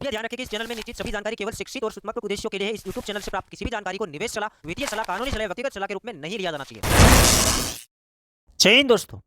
कृपया ध्यान रखें कि इस चैनल में निश्चित सभी जानकारी केवल शिक्षित और सूचनात्मक उद्देश्यों के लिए है। इस यूट्यूब चैनल से प्राप्त किसी भी जानकारी को निवेश सलाह, वित्तीय सलाह, कानूनी सलाह, व्यक्तिगत सलाह के रूप में नहीं लिया जाना चाहिए। चैन दोस्तों,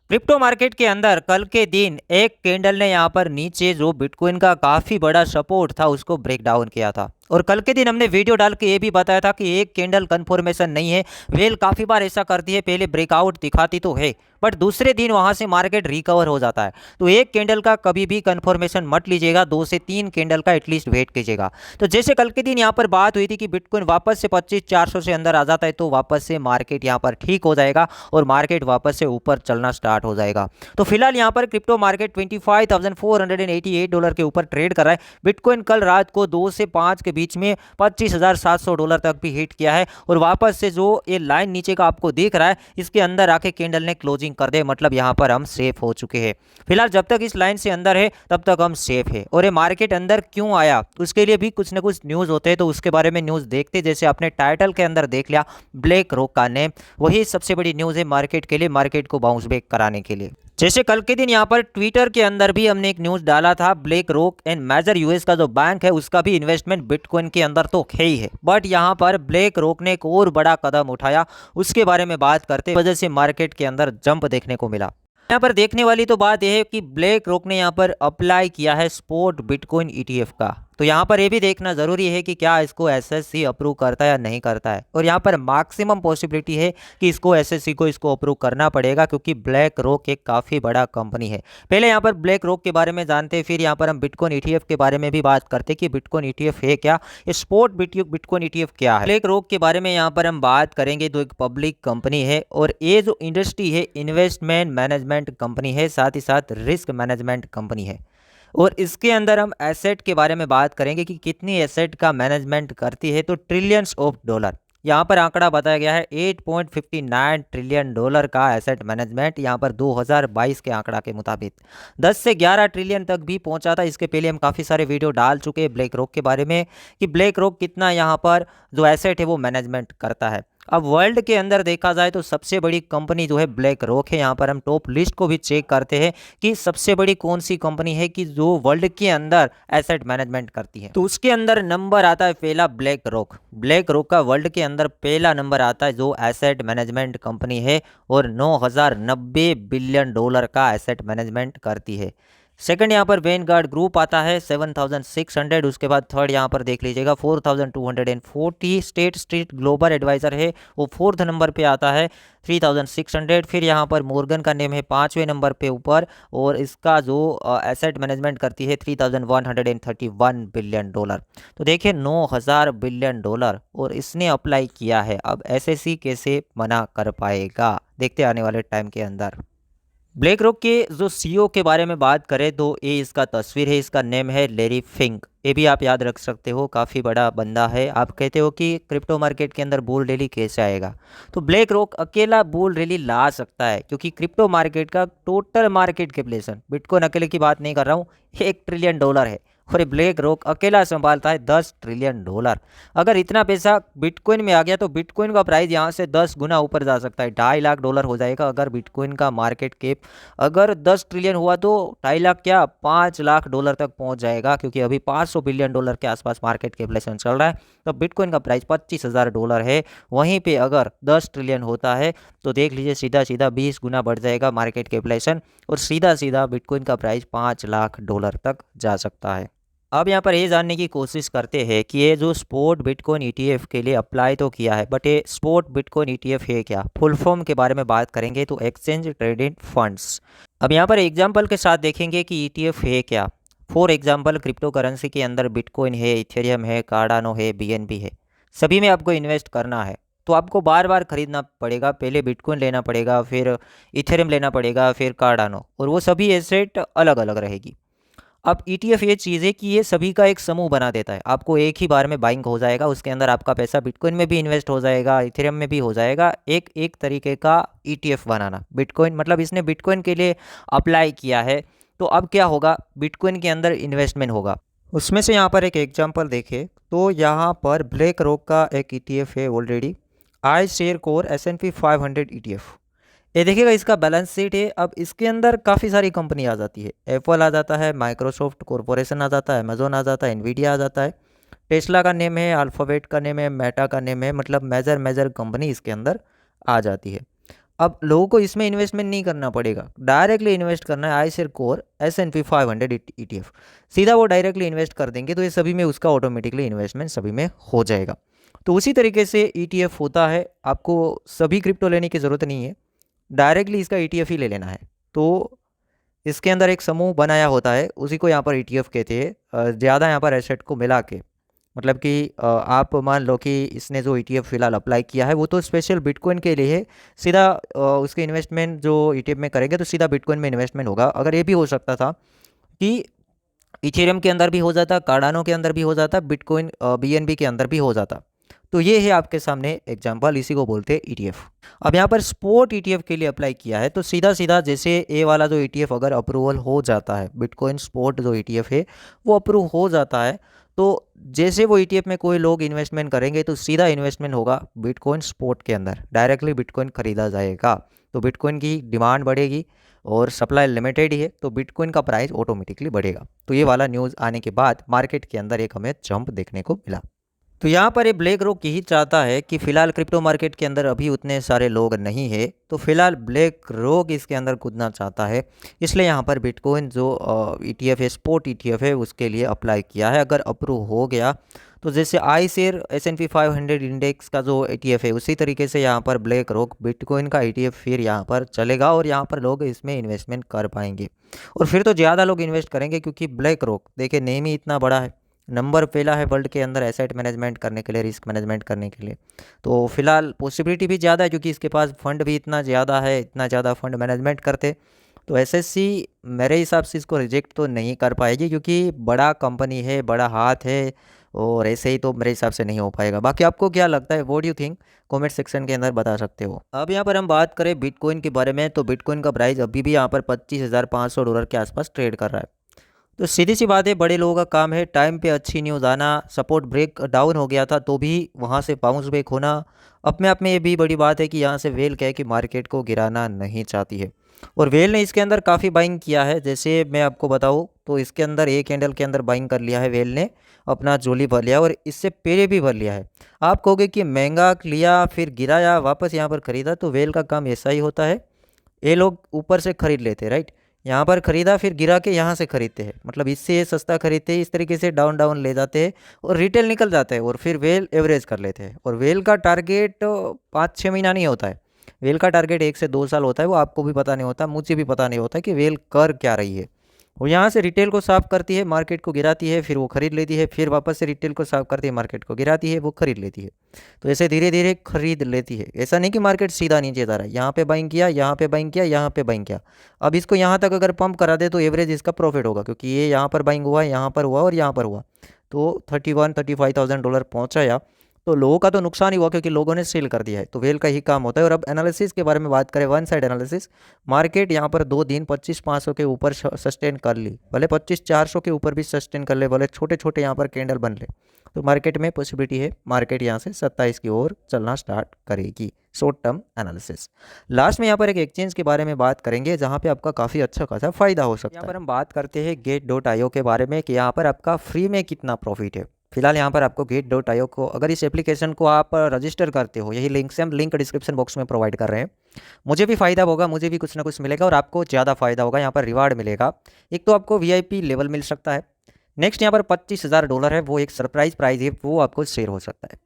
क्रिप्टो मार्केट के अंदर कल के दिन एक कैंडल ने यहाँ पर नीचे जो बिटकॉइन का काफी बड़ा सपोर्ट था उसको ब्रेक डाउन किया था। और कल के दिन हमने वीडियो डाल के ये भी बताया था कि एक कैंडल कंफर्मेशन नहीं है। वेल काफी बार ऐसा करती है, पहले ब्रेकआउट दिखाती तो है बट दूसरे दिन वहां से मार्केट रिकवर हो जाता है। तो एक कैंडल का कभी भी कंफर्मेशन मत लीजिएगा, 2 से 3 कैंडल का एटलीस्ट वेट कीजिएगा। तो जैसे कल के दिन यहाँ पर बात हुई थी कि बिटकॉइन वापस से 25,400 से अंदर आ जाता है तो वापस से मार्केट यहाँ पर ठीक हो जाएगा और मार्केट वापस से ऊपर चलना स्टार्ट हो जाएगा। तो फिलहाल यहाँ पर क्रिप्टो मार्केट $25,488 के ऊपर ट्रेड कर रहा है। बिटकॉइन कल रात को 2 से 5 के बीच में $25,700 तक भी हिट किया है और वापस से जो ये लाइन नीचे का आपको दिख रहा है इसके अंदर आके कैंडल ने क्लोजिंग कर दे, मतलब यहाँ पर हम सेफ हो चुके हैं। फिलहाल जब तक इस लाइन से अंदर है तब तक हम सेफ है। और ये मार्केट अंदर क्यों आया उसके लिए भी कुछ ना कुछ न्यूज होते हैं, तो उसके बारे में न्यूज देखते। जैसे आपने टाइटल के अंदर देख लिया ब्लैक रॉक का नेम, वही सबसे बड़ी न्यूज है मार्केट के लिए, मार्केट को बाउंस बैक कराने के लिए। जैसे कल के दिन यहाँ पर ट्विटर के अंदर भी हमने एक न्यूज डाला था, black rock and major US का जो बैंक है उसका भी इन्वेस्टमेंट बिटकॉइन के अंदर तो है ही है, बट यहाँ पर ब्लैक रॉक ने एक और बड़ा कदम उठाया, उसके बारे में बात करते वजह से मार्केट के अंदर जंप देखने को मिला। यहाँ पर देखने वाली तो बात यह है कि ब्लैक रॉक ने यहाँ पर अप्लाई किया है स्पॉट बिटकॉइन ईटीएफ का। तो यहाँ पर ये भी देखना जरूरी है कि क्या इसको एसएससी अप्रूव करता है या नहीं करता है। और यहाँ पर मैक्सिमम पॉसिबिलिटी है कि इसको एसएससी को इसको अप्रूव करना पड़ेगा, क्योंकि ब्लैक रॉक एक काफ़ी बड़ा कंपनी है। पहले यहाँ पर ब्लैक रॉक के बारे में जानते हैं, फिर यहाँ पर हम बिटकॉइन ईटीएफ के बारे में भी बात करते हैं कि बिटकॉइन ईटीएफ है क्या, ये स्पॉट बिटकॉइन ईटीएफ क्या है। ब्लैक रॉक के बारे में यहाँ पर हम बात करेंगे तो एक पब्लिक कंपनी है और ये जो इंडस्ट्री है इन्वेस्टमेंट मैनेजमेंट कंपनी है, साथ ही साथ रिस्क मैनेजमेंट कंपनी है। और इसके अंदर हम एसेट के बारे में बात करेंगे कि कितनी एसेट का मैनेजमेंट करती है, तो ट्रिलियंस ऑफ डॉलर यहाँ पर आंकड़ा बताया गया है। $8.59 ट्रिलियन का एसेट मैनेजमेंट यहाँ पर 2022 के आंकड़ा के मुताबिक 10 से 11 ट्रिलियन तक भी पहुंचा था। इसके पहले हम काफ़ी सारे वीडियो डाल चुके हैं ब्लैक रॉक के बारे में कि ब्लैक रॉक कितना यहाँ पर जो एसेट है वो मैनेजमेंट करता है। अब वर्ल्ड के अंदर देखा जाए तो सबसे बड़ी कंपनी जो है ब्लैक रॉक है। यहाँ पर हम टॉप लिस्ट को भी चेक करते हैं कि सबसे बड़ी कौन सी कंपनी है कि जो वर्ल्ड के अंदर एसेट मैनेजमेंट करती है। तो उसके अंदर नंबर आता है पहला ब्लैक रॉक। ब्लैक रॉक का वर्ल्ड के अंदर पहला नंबर आता है जो एसेट मैनेजमेंट कंपनी है और 9,090 बिलियन डॉलर का एसेट मैनेजमेंट करती है। सेकंड यहाँ पर वैनगार्ड ग्रुप आता है 7,600। उसके बाद थर्ड यहाँ पर देख लीजिएगा 4,240। स्टेट स्ट्रीट ग्लोबल एडवाइजर है वो फोर्थ नंबर पे आता है 3,600। फिर यहाँ पर मॉर्गन का नेम है 5वें नंबर पे ऊपर और इसका जो एसेट मैनेजमेंट करती है 3,131 बिलियन डॉलर। तो देखिए 9,000 बिलियन डॉलर और इसने अप्लाई किया है। अब एसएससी कैसे मना कर पाएगा, देखते आने वाले टाइम के अंदर। ब्लैक रॉक के जो सीईओ के बारे में बात करें तो ये इसका तस्वीर है, इसका नेम है लैरी फिंक। ये भी आप याद रख सकते हो, काफ़ी बड़ा बंदा है। आप कहते हो कि क्रिप्टो मार्केट के अंदर बुल रैली कैसे आएगा, तो ब्लैक रॉक अकेला बुल रैली ला सकता है, क्योंकि क्रिप्टो मार्केट का टोटल मार्केट कैपिटलाइजेशन, बिटकॉइन अकेले की बात नहीं कर रहा हूँ, $1 ट्रिलियन है और ब्लैक रॉक अकेला संभालता है $10 ट्रिलियन। अगर इतना पैसा बिटकॉइन में आ गया तो बिटकॉइन का प्राइस यहाँ से 10 गुना ऊपर जा सकता है, $2.5 लाख हो जाएगा। अगर बिटकॉइन का मार्केट कैप अगर 10 ट्रिलियन हुआ तो 2.5 लाख क्या $5 लाख तक पहुंच जाएगा, क्योंकि अभी $500 बिलियन के आसपास मार्केट कैपिटलाइजेशन चल रहा है। तो बिटकॉइन का प्राइस $25,000 है, वहीं पे अगर 10 ट्रिलियन होता है तो देख लीजिए सीधा सीधा 20 गुना बढ़ जाएगा मार्केट कैपिटलाइजेशन और सीधा सीधा बिटकॉइन का प्राइस $5 लाख तक जा सकता है। अब यहाँ पर ये जानने की कोशिश करते हैं कि ये जो स्पॉट बिटकॉइन ईटीएफ के लिए अप्लाई तो किया है, बट ये स्पॉट बिटकॉइन ईटीएफ है क्या, फुल फॉर्म के बारे में बात करेंगे तो एक्सचेंज ट्रेडेड फंड्स। अब यहाँ पर एग्जांपल के साथ देखेंगे कि ईटीएफ है क्या। फॉर एग्जांपल क्रिप्टो करेंसी के अंदर बिटकॉइन है, इथेरियम है, कार्डानो है, बीएनबी है, सभी में आपको इन्वेस्ट करना है तो आपको बार बार खरीदना पड़ेगा। पहले बिटकॉइन लेना पड़ेगा, फिर इथेरियम लेना पड़ेगा, फिर कार्डानो, और वो सभी एसेट अलग अलग रहेगी। अब ईटीएफ ये चीज़ है कि ये सभी का एक समूह बना देता है, आपको एक ही बार में बाइंग हो जाएगा, उसके अंदर आपका पैसा बिटकॉइन में भी इन्वेस्ट हो जाएगा, इथेरियम में भी हो जाएगा। एक तरीके का ईटीएफ बनाना, बिटकॉइन मतलब इसने बिटकॉइन के लिए अप्लाई किया है। तो अब क्या होगा, बिटकॉइन के अंदर इन्वेस्टमेंट होगा। उसमें से यहाँ पर एक एग्जाम्पल देखें तो यहाँ पर ब्लैक रॉक का एक ईटीएफ है already, I share core S&P 500 ETF. ये देखिएगा इसका बैलेंस शीट है। अब इसके अंदर काफ़ी सारी कंपनी आ जाती है। एप्पल आ जाता है, माइक्रोसॉफ्ट कॉरपोरेशन आ जाता है, अमेजोन आ जाता है, एनवीडिया आ जाता है, टेस्ला का नेम है, अल्फ़ाबेट का नेम है, मेटा का नेम है, मतलब मेजर मेजर कंपनी इसके अंदर आ जाती है। अब लोगों को इसमें इन्वेस्टमेंट नहीं करना पड़ेगा, डायरेक्टली इन्वेस्ट करना है I share core S&P 500 ETF। सीधा वो डायरेक्टली इन्वेस्ट कर देंगे तो ये सभी में उसका ऑटोमेटिकली इन्वेस्टमेंट सभी में हो जाएगा। तो उसी तरीके से ETF होता है, आपको सभी क्रिप्टो लेने की ज़रूरत नहीं है, डायरेक्टली इसका ETF ही ले लेना है। तो इसके अंदर एक समूह बनाया होता है, उसी को यहाँ पर ETF कहते हैं। ज़्यादा यहाँ पर एसेट को मिला के, मतलब कि आप मान लो कि इसने जो ETF फिलहाल अप्लाई किया है वो तो स्पेशल बिटकॉइन के लिए है। सीधा उसके इन्वेस्टमेंट जो ETF में करेंगे तो सीधा बिटकॉइन में इन्वेस्टमेंट होगा। अगर ये भी हो सकता था कि इथेरियम के अंदर भी हो जाता, कार्डानो के अंदर भी हो जाता, बिटकॉइन BNB के अंदर भी हो जाता। तो ये है आपके सामने एग्जांपल, इसी को बोलते हैं ETF। अब यहाँ पर स्पोर्ट ETF के लिए अप्लाई किया है तो सीधा सीधा जैसे ए वाला जो ETF अगर अप्रूवल हो जाता है, बिटकॉइन स्पोर्ट जो ETF है वो अप्रूव हो जाता है, तो जैसे वो ETF में कोई लोग इन्वेस्टमेंट करेंगे तो सीधा इन्वेस्टमेंट होगा बिटकॉइन स्पोर्ट के अंदर, डायरेक्टली बिटकॉइन खरीदा जाएगा। तो बिटकॉइन की डिमांड बढ़ेगी और सप्लाई लिमिटेड ही है तो बिटकॉइन का प्राइस ऑटोमेटिकली बढ़ेगा। तो ये वाला न्यूज़ आने के बाद मार्केट के अंदर एक हमें जंप देखने को मिला। तो यहाँ पर ये ब्लैक रॉक यही चाहता है कि फ़िलहाल क्रिप्टो मार्केट के अंदर अभी उतने सारे लोग नहीं है, तो फिलहाल ब्लैक रॉक इसके अंदर कूदना चाहता है, इसलिए यहाँ पर बिटकॉइन जो ETF है, स्पॉट ETF है, उसके लिए अप्लाई किया है। अगर अप्रूव हो गया तो जैसे आई शेयर S&P 500 इंडेक्स का जो ETF है उसी तरीके से यहाँ पर ब्लैक रॉक बिटकॉइन का ETF फिर यहाँ पर चलेगा और यहाँ पर लोग इसमें इन्वेस्टमेंट कर पाएंगे और फिर तो ज़्यादा लोग इन्वेस्ट करेंगे, क्योंकि ब्लैक रॉक देखिए नेम ही इतना बड़ा है, नंबर पहला है वर्ल्ड के अंदर एसेट मैनेजमेंट करने के लिए, रिस्क मैनेजमेंट करने के लिए। तो फिलहाल पॉसिबिलिटी भी ज़्यादा है क्योंकि इसके पास फंड भी इतना ज़्यादा है, इतना ज़्यादा फंड मैनेजमेंट करते। तो SSC मेरे हिसाब से इसको रिजेक्ट तो नहीं कर पाएगी क्योंकि बड़ा कंपनी है, बड़ा हाथ है, और ऐसे ही तो मेरे हिसाब से नहीं हो पाएगा। बाकी आपको क्या लगता है, what do you think, comment section के अंदर बता सकते हो। अब यहाँ पर हम बात करें बिटकॉइन के बारे में, तो बिटकॉइन का प्राइस अभी भी यहाँ पर $25,500 के आसपास ट्रेड कर रहा है। तो सीधी सी बात है, बड़े लोगों का काम है टाइम पे अच्छी न्यूज़ आना। सपोर्ट ब्रेक डाउन हो गया था तो भी वहाँ से बाउंस बैक होना, अपने आप में ये भी बड़ी बात है कि यहाँ से वेल क्या है कि मार्केट को गिराना नहीं चाहती है, और वेल ने इसके अंदर काफ़ी बाइंग किया है। जैसे मैं आपको बताऊँ तो इसके अंदर एक कैंडल के अंदर बाइंग कर लिया है वेल ने, अपना जोली भर लिया और इससे पहले भी भर लिया है। आप कहोगे कि महंगा लिया फिर गिराया वापस यहाँ पर खरीदा, तो वेल का काम ऐसा ही होता है, ये लोग ऊपर से खरीद लेते हैं, राइट, यहाँ पर खरीदा फिर गिरा के यहाँ से खरीदते हैं, मतलब इससे ये सस्ता खरीदते हैं, इस तरीके से डाउन डाउन ले जाते हैं और रिटेल निकल जाता है और फिर वेल एवरेज कर लेते हैं। और वेल का टारगेट 5-6 महीना नहीं होता है, वेल का टारगेट 1 से 2 साल होता है। वो आपको भी पता नहीं होता, मुझे भी पता नहीं होता कि वेल कर क्या रही है। वो यहाँ से रिटेल को साफ करती है, मार्केट को गिराती है, फिर वो खरीद लेती है, फिर वापस से रिटेल को साफ करती है, मार्केट को गिराती है, वो खरीद लेती है। तो ऐसे धीरे धीरे खरीद लेती है। ऐसा नहीं कि मार्केट सीधा नीचे जा रहा है, यहाँ पे बाइंग किया, यहाँ पे बाइंग किया, यहाँ पे बाइंग किया। अब इसको यहाँ तक अगर पंप करा दे तो एवरेज इसका प्रॉफिट होगा, क्योंकि ये यहाँ पर बाइंग हुआ, यहाँ पर हुआ और यहाँ पर हुआ, तो $31,000-35,000 पहुँचाया। तो लोगों का तो नुकसान ही हुआ क्योंकि लोगों ने सेल कर दिया है। तो वेल का ही काम होता है। और अब एनालिसिस के बारे में बात करें, वन साइड एनालिसिस, मार्केट यहाँ पर 2 दिन 25,500 के ऊपर सस्टेन कर ली, भले 25,400 के ऊपर भी सस्टेन कर ले, भले छोटे छोटे यहाँ पर कैंडल बन ले, तो मार्केट में पॉसिबिलिटी है मार्केट यहाँ से 27 की ओर चलना स्टार्ट करेगी। Short term analysis. लास्ट में यहाँ पर एक एक्सचेंज के बारे में बात करेंगे जहाँ पे आपका काफ़ी अच्छा खासा फायदा हो सकता है। यहाँ पर हम बात करते हैं Gate.io के बारे में कि यहाँ पर आपका फ्री में कितना प्रॉफिट है। फिलहाल यहाँ पर आपको Gate.io को, अगर इस एप्लीकेशन को आप रजिस्टर करते हो, यही लिंक से हम लिंक डिस्क्रिप्शन बॉक्स में प्रोवाइड कर रहे हैं, मुझे भी फ़ायदा होगा, मुझे भी कुछ ना कुछ मिलेगा और आपको ज़्यादा फ़ायदा होगा। यहाँ पर रिवार्ड मिलेगा, एक तो आपको VIP लेवल मिल सकता है, नेक्स्ट यहाँ पर $25,000 है, वो एक सरप्राइज प्राइज है, वो आपको शेयर हो सकता है।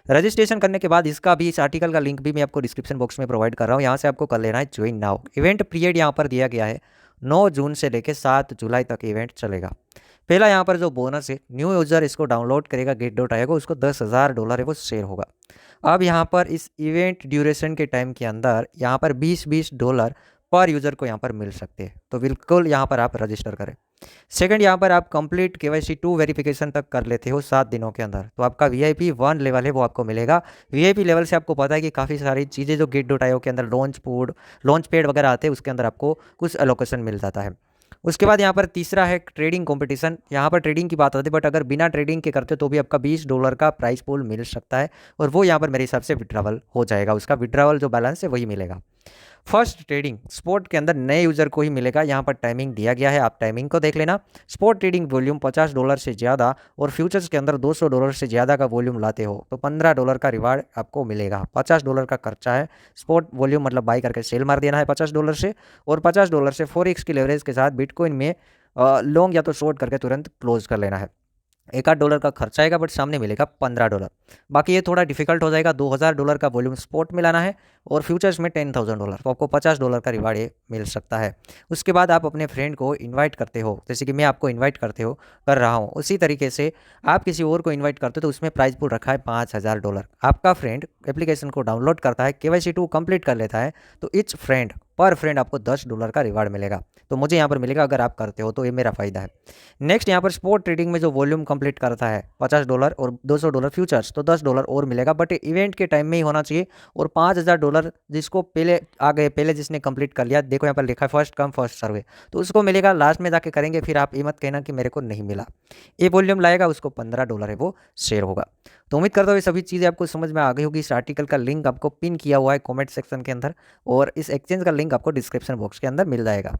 रजिस्ट्रेशन करने के बाद इसका भी, इस आर्टिकल का लिंक भी मैं आपको डिस्क्रिप्शन बॉक्स में प्रोवाइड कर रहा हूँ, यहाँ से आपको कर लेना है ज्वाइन नाउ। इवेंट पीरियड यहाँ पर दिया गया है 9 जून से लेकर 7 जुलाई तक इवेंट चलेगा। पहला यहाँ पर जो बोनस है, न्यू यूज़र इसको डाउनलोड करेगा Gate.io को, उसको $10,000 है वो शेयर होगा। अब यहाँ पर इस इवेंट ड्यूरेशन के टाइम के अंदर यहाँ पर $20 पर यूज़र को यहाँ पर मिल सकते हैं, तो बिल्कुल यहाँ पर आप रजिस्टर करें। सेकंड, यहाँ पर आप कंप्लीट KYC 2 वेरिफिकेशन तक कर लेते हो 7 दिनों के अंदर, तो आपका VIP 1 लेवल है वो आपको मिलेगा। VIP लेवल से आपको पता है कि काफ़ी सारी चीज़ें जो Gate.io के अंदर लॉन्च पैड वगैरह आते हैं उसके अंदर आपको कुछ एलोकेशन मिल जाता है। उसके बाद यहाँ पर तीसरा है ट्रेडिंग कंपटीशन। यहाँ पर ट्रेडिंग की बात आती है, बट अगर बिना ट्रेडिंग के करते तो भी आपका $20 का प्राइस पूल मिल सकता है, और वो यहाँ पर मेरे हिसाब से विड्रावल हो जाएगा, उसका विड्रावल जो बैलेंस है वही मिलेगा। फर्स्ट ट्रेडिंग स्पॉट के अंदर नए यूज़र को ही मिलेगा। यहाँ पर टाइमिंग दिया गया है, आप टाइमिंग को देख लेना। स्पॉट ट्रेडिंग वॉल्यूम $50 से ज़्यादा और फ्यूचर्स के अंदर $200 से ज़्यादा का वॉल्यूम लाते हो तो $15 का रिवार्ड आपको मिलेगा। $50 का खर्चा है। स्पॉट वॉल्यूम मतलब बाई करके सेल मार देना है $50 से, और $50 से फॉरेक्स की लेवरेज के साथ बिटकॉइन में लॉन्ग या तो शॉर्ट करके तुरंत क्लोज कर लेना है। $1 का खर्चा आएगा बट सामने मिलेगा $15। बाकी ये थोड़ा डिफिकल्ट हो जाएगा। $2000 का वॉल्यूम स्पॉट में लाना है और फ्यूचर्स में $10,000, तो आपको $50 का रिवार्ड ये मिल सकता है। उसके बाद आप अपने फ्रेंड को इनवाइट करते हो, जैसे कि मैं आपको इनवाइट कर रहा हूँ, उसी तरीके से आप किसी और को इनवाइट करते हो तो उसमें प्राइस पूल रखा है $5000। आपका फ्रेंड एप्लीकेशन को डाउनलोड करता है, KYC 2 कंप्लीट कर लेता है तो इच फ्रेंड पर फ्रेंड आपको $10 का रिवार्ड मिलेगा। तो मुझे यहाँ पर मिलेगा अगर आप करते हो तो ये मेरा फ़ायदा है। नेक्स्ट यहाँ पर स्पॉट ट्रेडिंग में जो वॉल्यूम कंप्लीट करता है $50 और $200 फ्यूचर्स, तो $10 और मिलेगा, बट इवेंट के टाइम में ही होना चाहिए। और $5000 जिसको पहले आ गए, पहले जिसने कंप्लीट कर लिया, देखो यहाँ पर लिखा है फर्स्ट कम फर्स्ट सर्वे, तो उसको मिलेगा। लास्ट में जाके करेंगे, फिर आप ये मत कहना कि मेरे को नहीं मिला। ये वॉल्यूम लाएगा उसको $15 है वो शेयर होगा। तो उम्मीद करता हूँ ये सभी चीज़ें आपको समझ में आ गई होगी। इस आर्टिकल का लिंक आपको पिन किया हुआ है कमेंट सेक्शन के अंदर, और इस एक्सचेंज का लिंक आपको डिस्क्रिप्शन बॉक्स के अंदर मिल जाएगा।